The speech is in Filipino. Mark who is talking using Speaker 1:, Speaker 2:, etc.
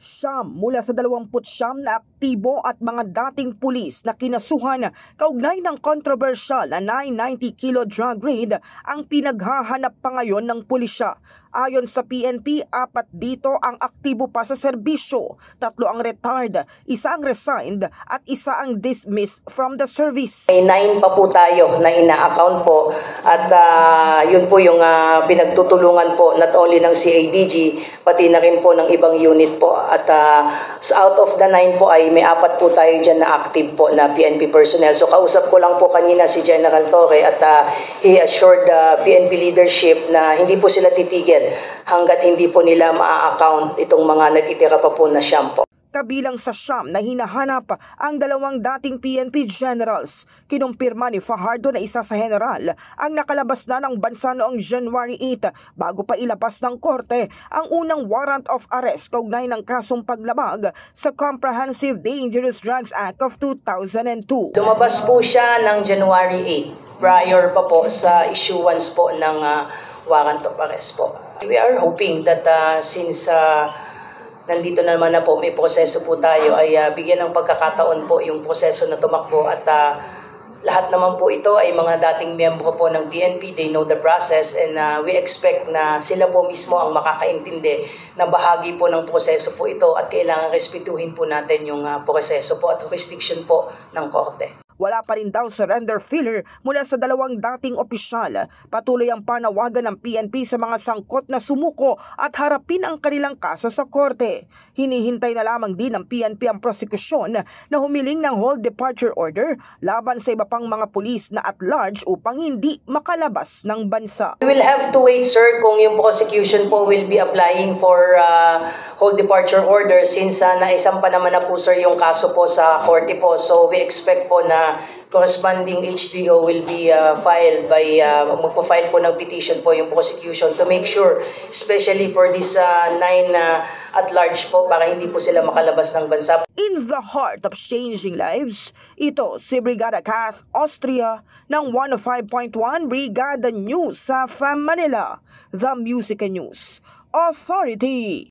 Speaker 1: Siyam mula sa 29 na aktibo at mga dating pulis na kinasuhan kaugnay ng kontrobersyal na 990 kilo drug raid ang pinaghahanap pa ngayon ng pulisya. Ayon sa PNP, 4 dito ang aktibo pa sa serbisyo, 3 ang retired, 1 ang resigned at 1 ang dismissed from the service.
Speaker 2: May 9 pa po tayo na ina-account po at yun po yung pinagtutulungan po not only ng CADG pati na rin po ng ibang unit po. At out of the 9 po ay may 4 po tayo dyan na active po na PNP personnel. So kausap ko lang po kanina si General Torre at he assured the PNP leadership na hindi po sila titigil hanggat hindi po nila ma-account itong mga nagtitira pa po na siyam po.
Speaker 1: Kabilang sa siyam na hinahanap ang 2 dating PNP generals. Kinumpirma ni Fajardo na isa sa general ang nakalabas na ng bansa noong January 8 bago pa ilabas ng korte ang unang warrant of arrest kaugnay ng kasong paglabag sa Comprehensive Dangerous Drugs Act of 2002.
Speaker 2: Lumabas po siya ng January 8 prior pa po sa issuance po ng warrant of arrest po. We are hoping that since nandito naman na po, may proseso po tayo, ay bigyan ng pagkakataon po yung proseso na tumakbo at lahat naman po ito ay mga dating miyembro po ng PNP, they know the process and we expect na sila po mismo ang makakaintindi na bahagi po ng proseso po ito at kailangan respetuhin po natin yung proseso po at jurisdiction po ng korte.
Speaker 1: Wala pa rin daw surrender filler mula sa 2 dating opisyal. Patuloy ang panawagan ng PNP sa mga sangkot na sumuko at harapin ang kanilang kaso sa korte. Hinihintay na lamang din ng PNP ang prosekusyon na humiling ng hold departure order laban sa iba pang mga pulis na at large upang hindi makalabas ng bansa.
Speaker 2: We will have to wait, sir, kung yung prosecution po will be applying for hold departure order since naisampa naman na po, sir, yung kaso po sa korte po. So we expect po na corresponding HDO will be filed by, magpa-file po ng petition po yung prosecution to make sure, especially for this 9 at large po, para hindi po sila makalabas ng bansa.
Speaker 1: In the heart of changing lives, ito si Brigada Kath Austria ng 105.1 Brigada News sa Manila, The Music News Authority.